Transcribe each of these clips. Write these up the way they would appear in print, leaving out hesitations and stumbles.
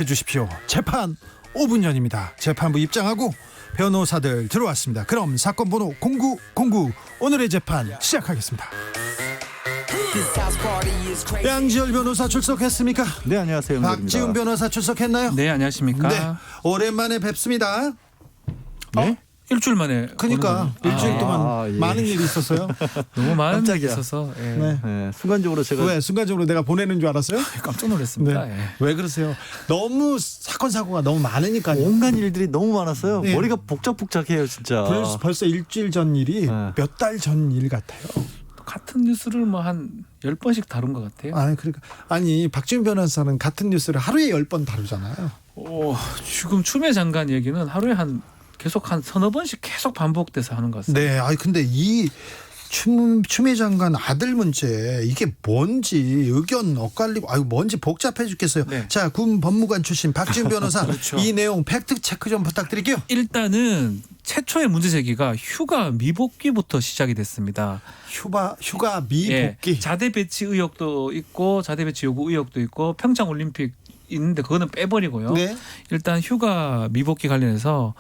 해주십시오. 재판 5분 전입니다. 재판부 입장하고 변호사들 들어왔습니다. 그럼 사건 번호 0909 오늘의 재판 시작하겠습니다. 양지열 변호사 출석했습니까? 네, 안녕하세요. 박지훈 변호사 출석했나요? 네, 안녕하십니까? 네, 오랜만에 뵙습니다. 네? 일주일 만에. 그러니까 일주일 동안 예. 많은 일이 있었어요. 너무 많은 일이 깜짝이야. 있어서. 예. 네. 네, 순간적으로 제가 왜 순간적으로 내가 보내는 줄 알았어요? 깜짝 놀랐습니다. 네. 예. 왜 그러세요? 너무 사건 사고가 너무 많으니까요. 온갖 일들이 너무 많았어요. 네. 머리가 복작복작해요, 진짜. 벌써 일주일 전 일이 네. 몇 달 전 일 같아요. 같은 뉴스를 뭐 한 10번씩 다룬 것 같아요. 아니 박지훈 변호사는 같은 뉴스를 하루에 10번 다루잖아요. 지금 추미애 장관 얘기는 하루에 계속 한 서너 번씩 계속 반복돼서 하는 것 같습니다. 네, 근데 이 추미애 장관 아들 문제 이게 뭔지 의견 엇갈리고 뭔지 복잡해 죽겠어요. 네. 자, 군 법무관 출신 박지훈 변호사 그렇죠. 이 내용 팩트 체크 좀 부탁드릴게요. 일단은 최초의 문제 제기가 휴가 미복귀부터 시작이 됐습니다. 휴가 미복귀. 예, 자대 배치 의혹도 있고 자대 배치 요구 의혹도 있고 평창 올림픽 있는데 그거는 빼버리고요. 네. 일단 휴가 미복귀 관련해서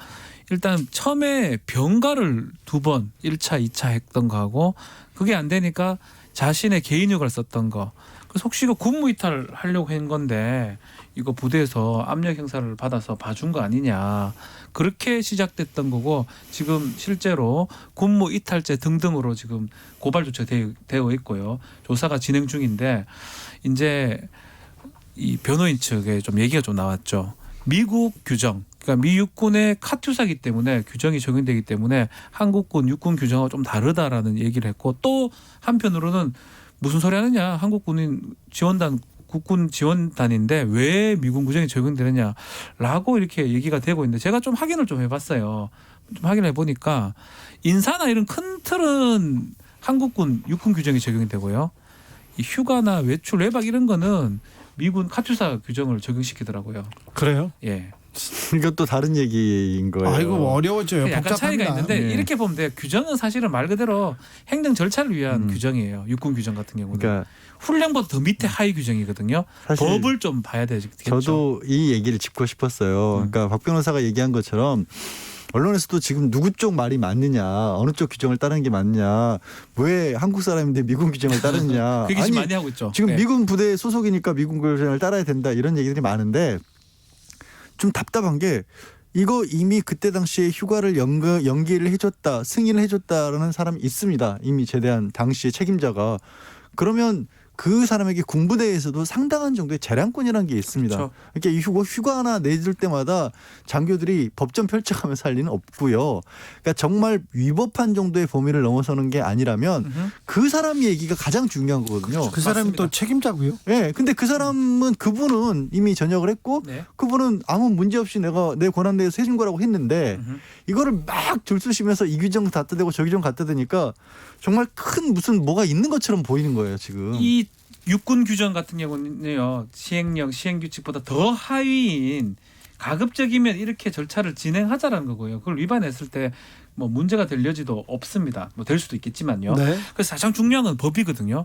일단 처음에 병가를 2번 1차 2차 했던 거하고 그게 안 되니까 자신의 개인 휴가를 썼던 거. 그래서 혹시 이거 군무 이탈을 하려고 한 건데 이거 부대에서 압력 행사를 받아서 봐준 거 아니냐. 그렇게 시작됐던 거고 지금 실제로 군무 이탈죄 등등으로 지금 고발 조치가 되어 있고요. 조사가 진행 중인데 이제 이 변호인 측에 좀 얘기가 좀 나왔죠. 미국 규정, 그러니까 미 육군의 카투사기 때문에 규정이 적용되기 때문에 한국군 육군 규정과 좀 다르다라는 얘기를 했고 또 한편으로는 무슨 소리 하느냐. 한국군인 지원단 국군 지원단인데 왜 미군 규정이 적용되느냐라고 이렇게 얘기가 되고 있는데 제가 좀 확인을 좀 해봤어요. 좀 확인해 보니까 인사나 이런 큰 틀은 한국군 육군 규정이 적용이 되고요. 이 휴가나 외출 외박 이런 거는 미군 카투사 규정을 적용시키더라고요. 그래요? 예. 이것도 다른 얘기인 거예요. 아이고 어려워져요. 약간 복잡합니다. 차이가 있는데 네. 이렇게 보면 돼요. 규정은 사실은 말 그대로 행정 절차를 위한 규정이에요. 육군 규정 같은 경우는. 그러니까 훈련보다 더 밑에 하위 규정이거든요. 사실 법을 좀 봐야 되겠죠. 저도 이 얘기를 짚고 싶었어요. 그러니까 박 변호사가 얘기한 것처럼 언론에서도 지금 누구 쪽 말이 맞느냐, 어느 쪽 규정을 따르는 게 맞냐, 왜 한국 사람인데 미군 규정을 따르느냐. 그 얘기 지금 많이 하고 있죠. 지금 네. 미군 부대 소속이니까 미군 규정을 따라야 된다 이런 얘기들이 많은데 좀 답답한 게 이거 이미 그때 당시에 휴가를 연기를 해줬다, 승인을 해줬다라는 사람이 있습니다. 이미 제대한 당시의 책임자가. 그러면 그 사람에게 군부대에서도 상당한 정도의 재량권이라는 게 있습니다. 그렇죠. 그러니까 이 휴가 하나 내줄 때마다 장교들이 법전 펼쳐가면서 할 리는 없고요. 그러니까 정말 위법한 정도의 범위를 넘어서는 게 아니라면 그 사람 얘기가 가장 중요한 거거든요. 그 사람이 맞습니다. 또 책임자고요. 네, 근데 그분은 이미 전역을 했고 네. 그분은 아무 문제 없이 내가 내 권한 내에서 해준 거라고 했는데 이거를 막 줄수시면서 이 규정 갖다 대고 저 규정 갖다 대니까 정말 큰 무슨 뭐가 있는 것처럼 보이는 거예요 지금. 이 육군 규정 같은 경우는요. 시행령, 시행규칙보다 더 하위인 가급적이면 이렇게 절차를 진행하자라는 거고요. 그걸 위반했을 때 뭐 문제가 될 여지도 없습니다. 뭐 될 수도 있겠지만요. 네. 그래서 가장 중요한 건 법이거든요.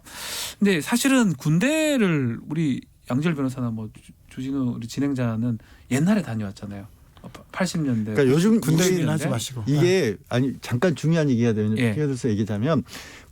근데 사실은 군대를 우리 양지열 변호사나 뭐 주진우 우리 진행자는 옛날에 다녀왔잖아요. 80년대. 그러니까 요즘 군대 이게- 얘기는 하지 마시고. 이게 아니 잠깐 중요한 얘기가 되면 예. 끼어들어서 얘기하자면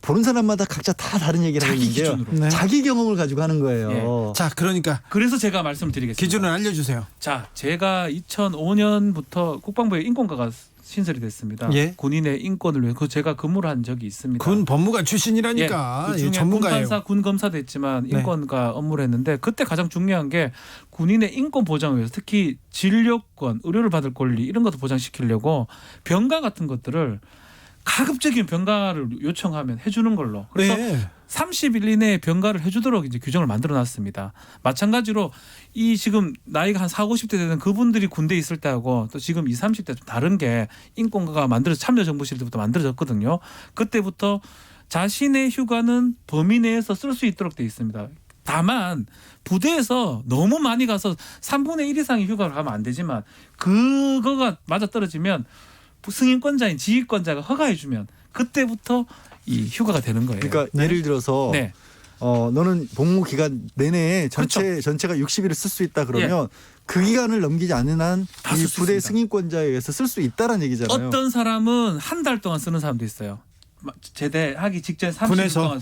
보는 사람마다 각자 다 다른 얘기를 하는 자기 게요. 기준으로. 네. 자기 경험을 가지고 하는 거예요. 자, 그러니까 그래서 제가 말씀을 드리겠습니다. 기준을 알려주세요. 자, 제가 2005년부터 국방부에 인권과가 신설이 됐습니다. 예. 군인의 인권을 위해 그 제가 근무를 한 적이 있습니다. 군 법무관 출신이라니까 그 중에 전문가예요. 군판사, 군검사도 했지만 네. 인권과 업무를 했는데 그때 가장 중요한 게 군인의 인권 보장을 위해서 특히 진료권, 의료를 받을 권리 이런 것도 보장시키려고 병가 같은 것들을 가급적이면 병가를 요청하면 해주는 걸로. 그래서 네. 30일 이내에 병가를 해주도록 이제 규정을 만들어놨습니다. 마찬가지로 이 지금 나이가 한 40, 50대 되는 그분들이 군대에 있을 때하고 또 지금 20, 30대 좀 다른 게 인권과가 만들어져 참여정부 시대부터 만들어졌거든요. 그때부터 자신의 휴가는 범위 내에서 쓸 수 있도록 돼 있습니다. 다만 부대에서 너무 많이 가서 3분의 1 이상의 휴가를 하면 안 되지만 그거가 맞아떨어지면 승인권자인 지휘권자가 허가해주면 그때부터 이 휴가가 되는 거예요. 그러니까 네. 예를 들어서 네. 너는 복무 기간 내내 전체가 60일을 쓸 수 있다 그러면 그 기간을 넘기지 않는 한 다 이 쓸 수 부대 있습니다. 승인권자에 의해서 쓸 수 있다라는 얘기잖아요. 어떤 사람은 한 달 동안 쓰는 사람도 있어요. 제대하기 직전 30일 군에서? 동안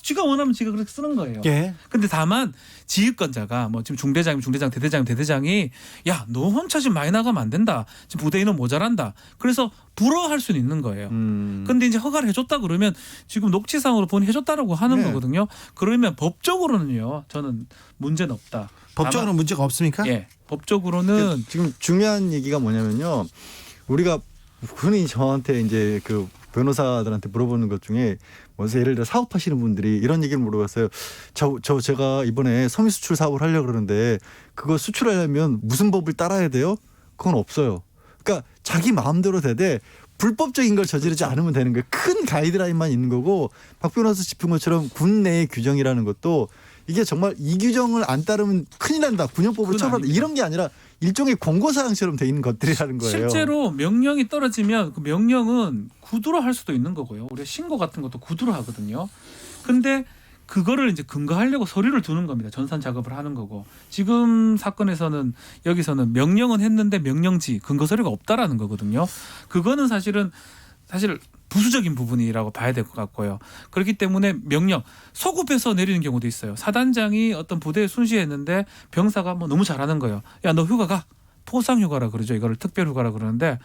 쥐가 원하면 지가 그렇게 쓰는 거예요. 예. 근데 다만 지휘권자가 뭐 지금 중대장이면 중대장, 대대장이면 대대장이 야, 너 혼자 지금 많이 나가면 안 된다. 지금 부대 인원 모자란다. 그래서 불허할 수는 있는 거예요. 근데 이제 허가를 해줬다 그러면 지금 녹취상으로 본인이 해줬다라고 하는 네. 거거든요. 그러면 법적으로는요, 저는 문제는 없다. 법적으로 다만, 문제가 없습니까? 예, 법적으로는 지금 중요한 얘기가 뭐냐면요. 우리가 흔히 저한테 이제 그 변호사들한테 물어보는 것 중에 뭐 예를 들어 사업하시는 분들이 이런 얘기를 물어봤어요. 제가 이번에 섬유 수출 사업을 하려고 그러는데 그거 수출하려면 무슨 법을 따라야 돼요? 그건 없어요. 그러니까 자기 마음대로 되되 불법적인 걸 저지르지 않으면 되는 거예요. 큰 가이드라인만 있는 거고 박 변호사 짚은 것처럼 군 내의 규정이라는 것도 이게 정말 이 규정을 안 따르면 큰일 난다. 군용법으로 그건 처벌한다. 아닙니다. 이런 게 아니라 일종의 권고사항처럼 돼 있는 것들이라는 거예요. 실제로 명령이 떨어지면 그 명령은 구두로 할 수도 있는 거고요. 우리가 신고 같은 것도 구두로 하거든요. 근데 그거를 이제 근거하려고 서류를 두는 겁니다. 전산 작업을 하는 거고. 지금 사건에서는 여기서는 명령은 했는데 명령지 근거 서류가 없다라는 거거든요. 그거는 사실 부수적인 부분이라고 봐야 될 것 같고요. 그렇기 때문에 명령 소급해서 내리는 경우도 있어요. 사단장이 어떤 부대에 순시했는데 병사가 뭐 너무 잘하는 거예요. 야, 너 휴가 가. 포상 휴가라 그러죠. 이거를 특별 휴가라 그러는데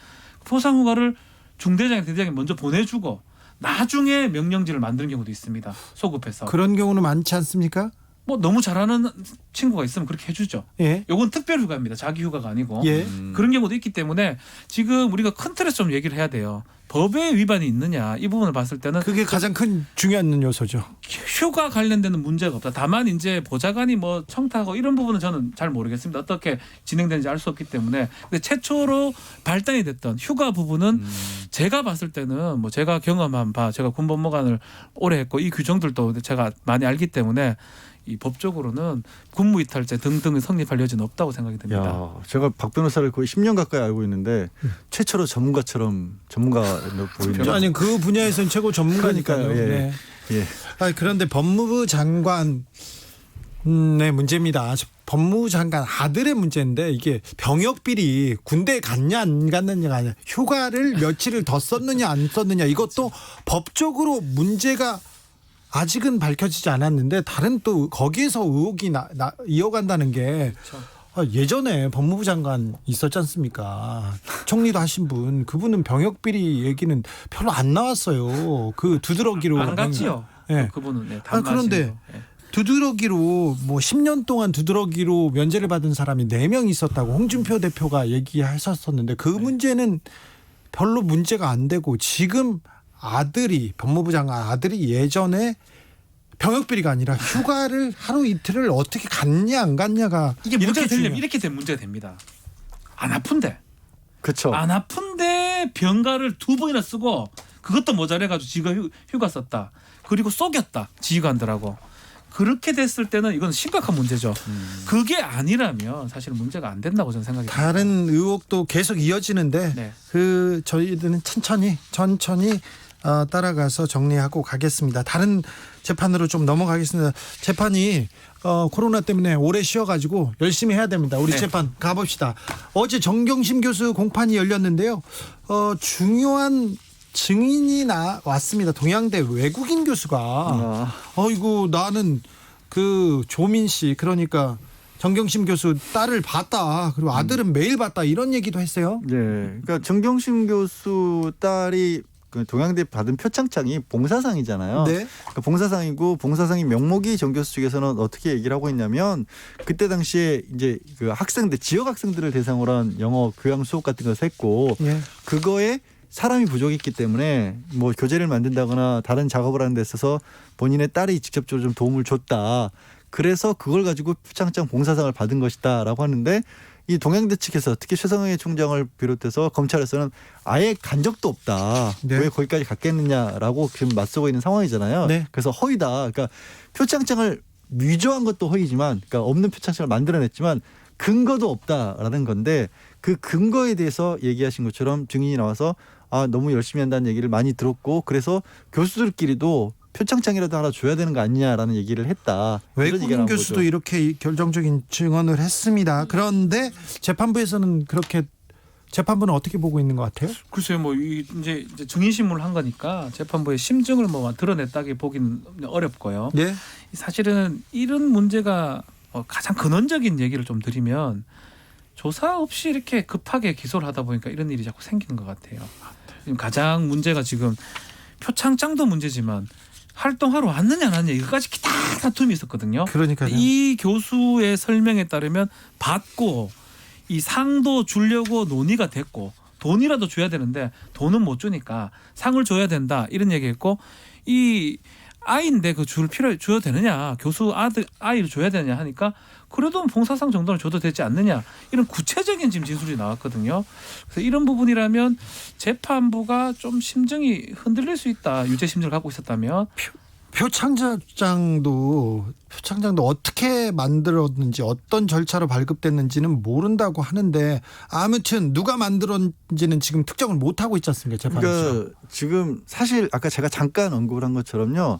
포상 휴가를 중대장이 대대장이 먼저 보내주고 나중에 명령지를 만드는 경우도 있습니다. 소급해서. 그런 경우는 많지 않습니까? 뭐 너무 잘하는 친구가 있으면 그렇게 해주죠. 예. 요건 특별 휴가입니다. 자기 휴가가 아니고. 예. 그런 경우도 있기 때문에 지금 우리가 큰 틀에서 좀 얘기를 해야 돼요. 법에 위반이 있느냐 이 부분을 봤을 때는 그게 가장 큰 중요한 요소죠. 휴가 관련되는 문제가 없다. 다만 이제 보좌관이 뭐 청탁하고 이런 부분은 저는 잘 모르겠습니다. 어떻게 진행되는지 알 수 없기 때문에. 근데 최초로 발단이 됐던 휴가 부분은 제가 봤을 때는 뭐 제가 경험한 바, 제가 군법무관을 오래 했고 이 규정들도 제가 많이 알기 때문에 이 법적으로는 군무이탈죄 등등이 성립할 여지는 없다고 생각이 됩니다. 야, 제가 박 변호사를 거의 10년 가까이 알고 있는데 최초로 전문가로 보이네요. 아니 그 분야에서는 최고 전문가니까요. 그러니까요. 예. 네. 예. 아니, 그런데 법무부 장관의 문제입니다. 법무부 장관 아들의 문제인데 이게 병역 비리 군대에 갔냐 안 갔느냐가 아니라 휴가를 며칠을 더 썼느냐 안 썼느냐 이것도 법적으로 문제가 아직은 밝혀지지 않았는데 다른 또 거기에서 의혹이 이어간다는 게 예전에 법무부 장관 있었지 않습니까? 총리도 하신 분 그분은 병역 비리 얘기는 별로 안 나왔어요. 그 두드러기로 안 갔지요. 예. 그분은 네, 그런데 예. 두드러기로 뭐 10년 동안 두드러기로 면제를 받은 사람이 4명 있었다고 홍준표 대표가 얘기하셨었는데 그 문제는 별로 문제가 안 되고 지금 법무부 장관 아들이 예전에 병역 비리가 아니라 휴가를 하루 이틀을 어떻게 갔냐 안 갔냐가 이게 문제가 되려면 중요해요. 이렇게 된 문제가 됩니다. 안 아픈데. 그렇죠. 안 아픈데 병가를 2번이나 쓰고 그것도 모자래가지고 지가 휴가 썼다. 그리고 속였다. 지휘관들하고. 그렇게 됐을 때는 이건 심각한 문제죠. 그게 아니라면 사실 문제가 안 된다고 저는 생각이 듭니다. 다른 의혹도 계속 이어지는데 네. 그 저희들은 천천히 따라가서 정리하고 가겠습니다. 다른 재판으로 좀 넘어가겠습니다. 재판이 코로나 때문에 오래 쉬어가지고 열심히 해야 됩니다. 우리 네. 재판 가봅시다. 어제 정경심 교수 공판이 열렸는데요. 중요한 증인이 왔습니다. 동양대 외국인 교수가 어이구 나는 그 조민 씨 그러니까 정경심 교수 딸을 봤다. 그리고 아들은 매일 봤다. 이런 얘기도 했어요. 네. 그러니까 정경심 교수 딸이 그 동양대 받은 표창장이 봉사상이잖아요. 네. 그러니까 봉사상이고 봉사상이 명목이 정 교수 측에서는 어떻게 얘기를 하고 있냐면 그때 당시에 이제 그 지역 학생들을 대상으로 한 영어 교양 수업 같은 것을 했고 예. 그거에 사람이 부족했기 때문에 뭐 교재를 만든다거나 다른 작업을 하는 데 있어서 본인의 딸이 직접적으로 좀 도움을 줬다. 그래서 그걸 가지고 표창장 봉사상을 받은 것이다라고 하는데 이 동양대 측에서 특히 최성해 총장을 비롯해서 검찰에서는 아예 간 적도 없다. 네. 왜 거기까지 갔겠느냐라고 지금 맞서고 있는 상황이잖아요. 네. 그래서 허위다. 그러니까 표창장을 위조한 것도 허위지만 그러니까 없는 표창장을 만들어냈지만 근거도 없다라는 건데 그 근거에 대해서 얘기하신 것처럼 증인이 나와서 너무 열심히 한다는 얘기를 많이 들었고 그래서 교수들끼리도 표창장이라도 하나 줘야 되는 거 아니냐라는 얘기를 했다. 이런 얘기가 외국인 나온 교수도 거죠. 이렇게 결정적인 증언을 했습니다. 그런데 재판부에서는 그렇게 재판부는 어떻게 보고 있는 것 같아요? 글쎄요, 뭐 이제 증인신문을 한 거니까 재판부의 심증을 뭐 드러냈다기 보기는 어렵고요. 예. 사실은 이런 문제가 가장 근원적인 얘기를 좀 드리면 조사 없이 이렇게 급하게 기소를 하다 보니까 이런 일이 자꾸 생기는 것 같아요. 지금 가장 문제가 지금 표창장도 문제지만 활동하러 왔느냐 안 왔느냐 이거까지 다 다툼이 있었거든요. 그러니까요. 이 교수의 설명에 따르면 받고 이 상도 주려고 논의가 됐고 돈이라도 줘야 되는데 돈은 못 주니까 상을 줘야 된다 이런 얘기했고 이 아이인데 그 줘야 되느냐 교수 아이를 줘야 되느냐 하니까 그래도 봉사상 정도는 줘도 되지 않느냐 이런 구체적인 지금 진술이 나왔거든요. 그래서 이런 부분이라면 재판부가 좀 심정이 흔들릴 수 있다. 유죄 심정을 갖고 있었다면 표창장도 어떻게 만들었는지 어떤 절차로 발급됐는지는 모른다고 하는데 아무튼 누가 만들었는지는 지금 특정을 못 하고 있지 않습니까? 재판에서. 그러니까 지금 사실 아까 제가 잠깐 언급을 한 것처럼요.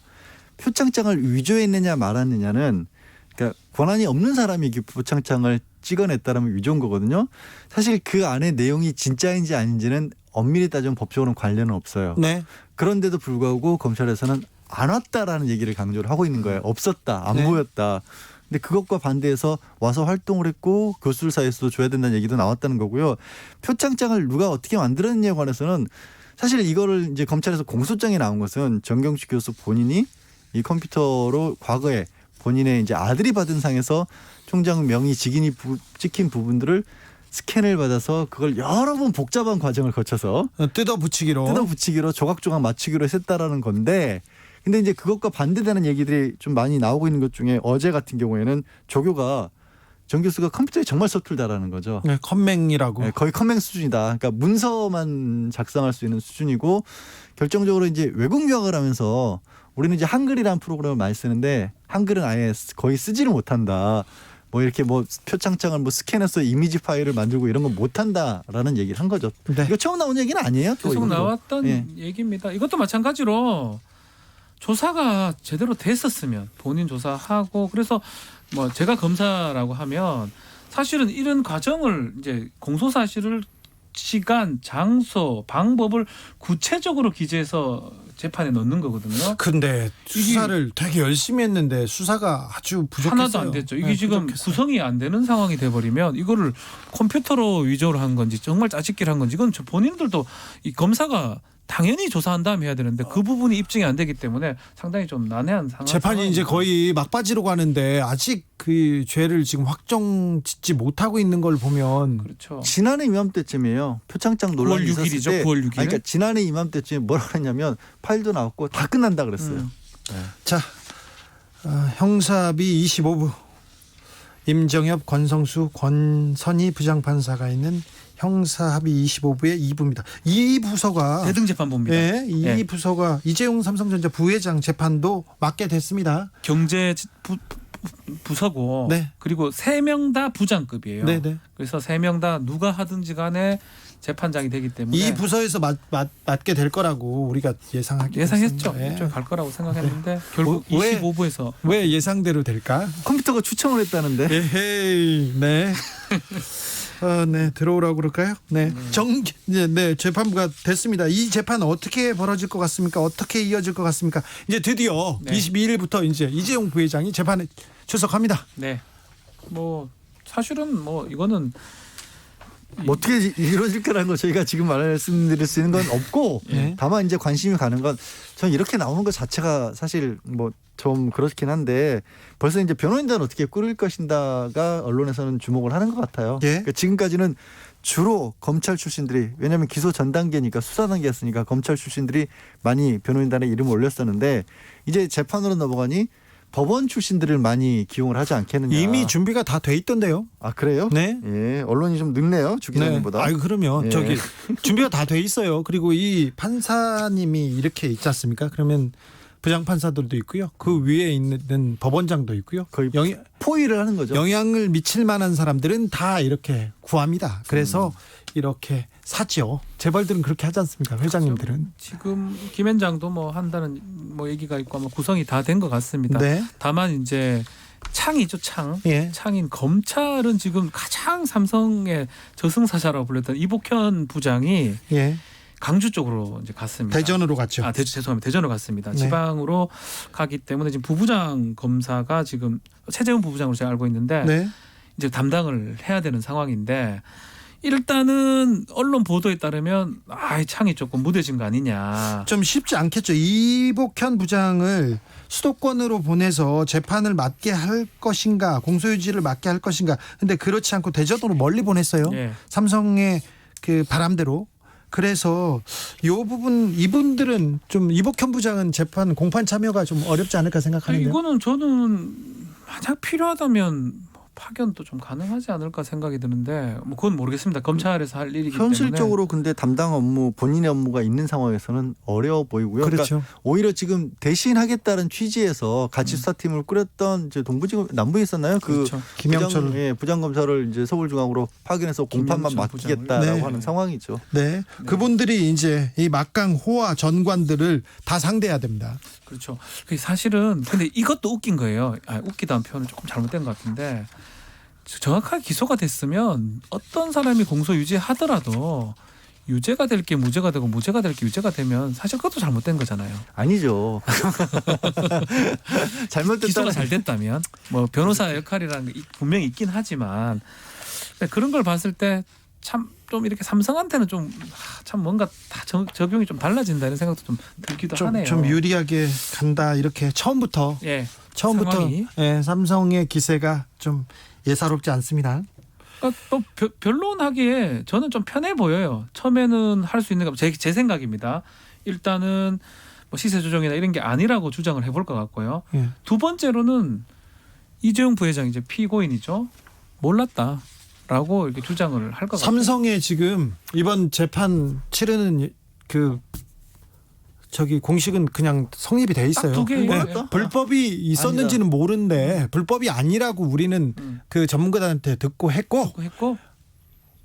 표창장을 위조했느냐 말았느냐는 그러니까 권한이 없는 사람이 이렇게 표창장을 찍어냈다라면 위조인 거거든요. 사실 그 안에 내용이 진짜인지 아닌지는 엄밀히 따지면 법적으로는 관련은 없어요. 네. 그런데도 불구하고 검찰에서는 안 왔다라는 얘기를 강조를 하고 있는 거예요. 없었다, 안 네. 보였다. 근데 그것과 반대해서 와서 활동을 했고 교수들 사이에서도 줘야 된다는 얘기도 나왔다는 거고요. 표창장을 누가 어떻게 만들었느냐에 관해서는 사실 이거를 이제 검찰에서 공소장에 나온 것은 정경식 교수 본인이 이 컴퓨터로 과거에 본인의 이제 아들이 받은 상에서 총장 명의 직인이 찍힌 부분들을 스캔을 받아서 그걸 여러 번 복잡한 과정을 거쳐서 뜯어붙이기로 조각조각 맞추기로 했다라는 건데 근데 이제 그것과 반대되는 얘기들이 좀 많이 나오고 있는 것 중에 어제 같은 경우에는 조교가 정 교수가 컴퓨터에 정말 서툴다라는 거죠. 네, 컴맹이라고. 네, 거의 컴맹 수준이다. 그러니까 문서만 작성할 수 있는 수준이고 결정적으로 이제 외국 유학을 하면서 우리는 이제 한글이라는 프로그램을 많이 쓰는데 한글은 아예 거의 쓰지를 못한다. 뭐 이렇게 뭐 표창장을 뭐 스캔해서 이미지 파일을 만들고 이런 건 못한다라는 얘기를 한 거죠. 네. 이거 처음 나온 얘기는 아니에요. 또 계속 이것도. 나왔던 예. 얘기입니다. 이것도 마찬가지로 조사가 제대로 됐었으면 본인 조사하고 그래서 뭐 제가 검사라고 하면 사실은 이런 과정을 이제 공소 사실을 시간, 장소, 방법을 구체적으로 기재해서 재판에 넣는 거거든요. 근데 수사를 되게 열심히 했는데 수사가 아주 부족했어요. 하나도 안 됐죠. 이게 네, 지금 부족했어요. 구성이 안 되는 상황이 돼버리면 이거를 컴퓨터로 위조를 한 건지 정말 짜집기를 한 건지 이건 본인들도 이 검사가 당연히 조사한 다음에 해야 되는데 그 부분이 입증이 안 되기 때문에 상당히 좀 난해한 상황. 재판이 이제 거의 막바지로 가는데 아직 그 죄를 지금 확정짓지 못하고 있는 걸 보면 그렇죠. 지난해 이맘때쯤이에요. 표창장 논란이 9월 있었을 6일이죠. 때 9월 6일. 그러니까 지난해 이맘때쯤에 뭐라 그랬냐면 파일도 나왔고 다 끝난다 그랬어요. 자 형사비 25부 임정엽, 권성수, 권선희 부장판사가 있는 형사합의 25부의 2부입니다. 이 부서가 대등재판부입니다. 네, 이 예. 부서가 이재용 삼성전자 부회장 재판도 맡게 됐습니다. 경제 부서고 네. 그리고 3명 다 부장급이에요. 네네. 그래서 3명 다 누가 하든지 간에 재판장이 되기 때문에 이 부서에서 맡게 될 거라고 우리가 예상했죠. 네. 이쪽 갈 거라고 생각했는데 결국 왜? 25부에서 왜 예상대로 될까? 컴퓨터가 추천을 했다는데. 에헤이, 네. 네, 들어오라고 그럴까요? 네. 네, 재판부가 됐습니다. 이 재판 어떻게 벌어질 것 같습니까? 어떻게 이어질 것 같습니까? 이제 드디어 네. 22일부터 이제 이재용 부회장이 재판에 출석합니다. 네. 뭐 사실은 뭐 이거는 뭐 어떻게 이루어질 거라는 거 저희가 지금 말씀드릴 수 있는 건 없고 네. 다만 이제 관심이 가는 건 전 이렇게 나오는 것 자체가 사실 뭐 좀 그렇긴 한데 벌써 이제 변호인단 어떻게 꾸릴 것인가가 언론에서는 주목을 하는 것 같아요. 예. 그러니까 지금까지는 주로 검찰 출신들이 왜냐하면 기소 전 단계니까 수사 단계였으니까 검찰 출신들이 많이 변호인단에 이름을 올렸었는데 이제 재판으로 넘어가니 법원 출신들을 많이 기용을 하지 않겠느냐. 이미 준비가 다 돼 있던데요. 아 그래요? 네. 예, 언론이 좀 늦네요. 주 기자님보다. 아유 그러면 예. 저기 준비가 다 돼 있어요. 그리고 이 판사님이 이렇게 있지 않습니까? 그러면 부장판사들도 있고요. 그 위에 있는 법원장도 있고요. 거의 포위를 하는 거죠. 영향을 미칠 만한 사람들은 다 이렇게 구합니다. 그래서 이렇게 사죠. 재벌들은 그렇게 하지 않습니까? 회장님들은. 지금 김현장도 뭐 한다는 뭐 얘기가 있고 아마 구성이 다 된 것 같습니다. 네. 다만 이제 창이죠, 창. 예. 창인 검찰은 지금 가장 삼성의 저승사자라고 불렸던 이복현 부장이 예. 강주 쪽으로 이제 갔습니다. 대전으로 갔죠. 죄송합니다. 대전으로 갔습니다. 네. 지방으로 가기 때문에 지금 부부장 검사가 지금 최재훈 부부장으로 제가 알고 있는데 네. 이제 담당을 해야 되는 상황인데 일단은 언론 보도에 따르면 창이 조금 무뎌진 거 아니냐. 좀 쉽지 않겠죠. 이복현 부장을 수도권으로 보내서 재판을 맡게 할 것인가, 공소유지를 맡게 할 것인가. 근데 그렇지 않고 대전으로 멀리 보냈어요. 예. 삼성의 그 바람대로. 그래서 요 부분 이분들은 좀 이복현 부장은 재판 공판 참여가 좀 어렵지 않을까 생각하는데요. 이거는 저는 만약 필요하다면 파견도 좀 가능하지 않을까 생각이 드는데 뭐 그건 모르겠습니다. 검찰에서 할 일이기 때문에. 현실적으로 근데 담당 업무 본인의 업무가 있는 상황에서는 어려워 보이고요. 그렇죠. 그러니까 오히려 지금 대신하겠다는 취지에서 같이 수사팀을 꾸렸던 이제 동부지검 남부에 있었나요? 그렇죠. 김영철 부장검사를 이제 서울중앙으로 파견해서 공판만 김영철 맡기겠다라고 부장을. 네. 하는 상황이죠. 네. 그분들이 이제 이 막강 호화 전관들을 다 상대해야 됩니다. 그렇죠. 사실은 근데 이것도 웃긴 거예요. 웃기다는 표현은 조금 잘못된 것 같은데 정확하게 기소가 됐으면 어떤 사람이 공소 유지하더라도 유죄가 될 게 무죄가 되고 무죄가 될 게 유죄가 되면 사실 그것도 잘못된 거잖아요. 아니죠. 잘못됐다는 기소가 잘 됐다면 뭐 변호사 역할이라는 게 분명히 있긴 하지만 그런 걸 봤을 때 참 좀 이렇게 삼성한테는 좀 참 뭔가 다 적용이 좀 달라진다는 생각도 좀 들기도 하네요. 좀 유리하게 간다 이렇게 처음부터 상황이. 삼성의 기세가 좀 예사롭지 않습니다. 그러니까 또 변론하기에 저는 좀 편해 보여요. 처음에는 할 수 있는 거 제 생각입니다. 일단은 뭐 시세 조정이나 이런 게 아니라고 주장을 해볼 것 같고요. 예. 두 번째로는 이재용 부회장 이제 피고인이죠. 몰랐다라고 이렇게 주장을 할 것 같아요. 삼성에 지금 이번 재판 치르는 그 공식은 그냥 성립이 돼 있어요. 딱 두 개. 불법이 있었는지는 모르는데 불법이 아니라고 우리는 그 전문가들한테 듣고 했고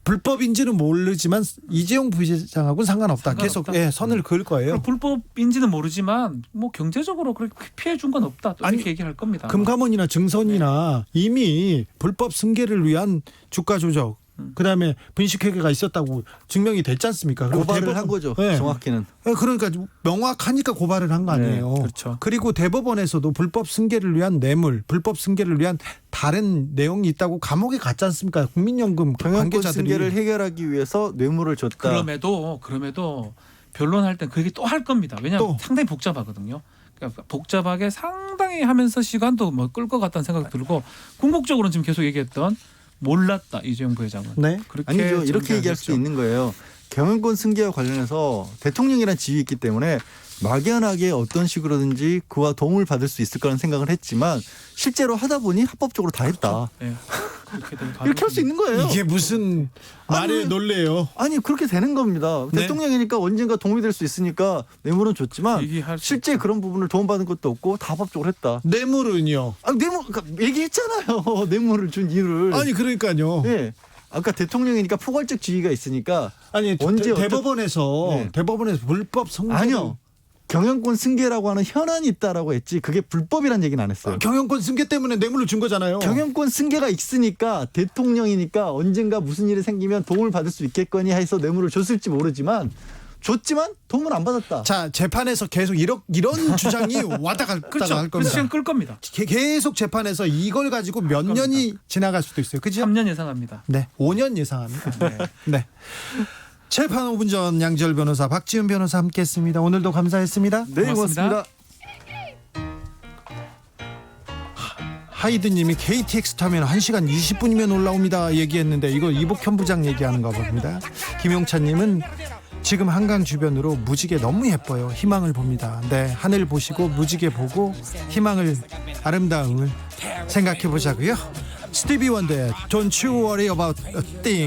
불법인지는 모르지만 이재용 부회장하고는 상관없다. 계속 선을 그을 거예요. 불법인지는 모르지만 뭐 경제적으로 그렇게 피해 준 건 없다. 또 이렇게 얘기할 겁니다. 금감원이나 증선이나 이미 불법 승계를 위한 주가 조작 그다음에 분식회계가 있었다고 증명이 됐지 않습니까? 그리고 고발을 한 거죠. 네. 정확히는. 그러니까 명확하니까 고발을 한 거 아니에요. 네, 그렇죠. 그리고 대법원에서도 불법 승계를 위한 뇌물, 불법 승계를 위한 다른 내용이 있다고 감옥에 갔지 않습니까? 국민연금 경영권 관계자들이. 승계를 해결하기 위해서 뇌물을 줬다. 그럼에도 변론할 땐 그 얘기 또 할 겁니다. 왜냐하면 또. 상당히 복잡하거든요. 그러니까 복잡하게 상당히 하면서 시간도 뭐 끌 것 같다는 생각 들고 궁극적으로는 지금 계속 얘기했던 몰랐다 이재용 부회장은. 네. 그렇게 아니죠. 이렇게 얘기할 수도 전개하겠죠. 있는 거예요. 경영권 승계와 관련해서 대통령이라는 지위 있기 때문에 막연하게 어떤 식으로든지 그와 도움을 받을 수 있을 거라는 생각을 했지만 실제로 하다 보니 합법적으로 다 했다. 네. 그렇게 될 이렇게 할 수 있는 거예요. 이게 무슨 말에 아니, 놀래요. 아니 그렇게 되는 겁니다. 네. 대통령이니까 언젠가 도움이 될 수 있으니까 뇌물은 줬지만 얘기할 수 실제 있죠. 그런 부분을 도움받은 것도 없고 다 합법적으로 했다. 뇌물은요. 뇌물 그러니까 얘기했잖아요. 뇌물을 준 이유를. 아니 그러니까요. 예. 아까 대통령이니까 포괄적 지위가 있으니까 아니 언제 대법원에서 네. 불법 성계 아니요. 경영권 승계라고 하는 현안이 있다라고 했지 그게 불법이란 얘기는 안 했어요. 경영권 승계 때문에 뇌물을 준 거잖아요. 경영권 승계가 있으니까 대통령이니까 언젠가 무슨 일이 생기면 도움을 받을 수 있겠거니 해서 뇌물을 줬을지 모르지만 줬지만 도움을 안 받았다. 자 재판에서 계속 이런 주장이 왔다 갔다 그렇죠. 할 그래서 겁니다. 시간 끌 겁니다. 계속 재판에서 이걸 가지고 몇 년이 지나갈 수도 있어요. 그죠? 3년 예상합니다. 네, 5년 예상합니다. 네. 네. 재판 5분 전 양지열 변호사, 박지훈 변호사 함께했습니다. 오늘도 감사했습니다. 네, 고맙습니다. 하이드님이 KTX 타면 1시간 20분이면 올라옵니다 얘기했는데 이거 이복현 부장 얘기하는가 봅니다. 김용찬님은 지금 한강 주변으로 무지개 너무 예뻐요. 희망을 봅니다. 네, 하늘 보시고 무지개 보고 희망을 아름다움을 생각해 보자고요. 스티비 원더의 Don't you worry about a thing.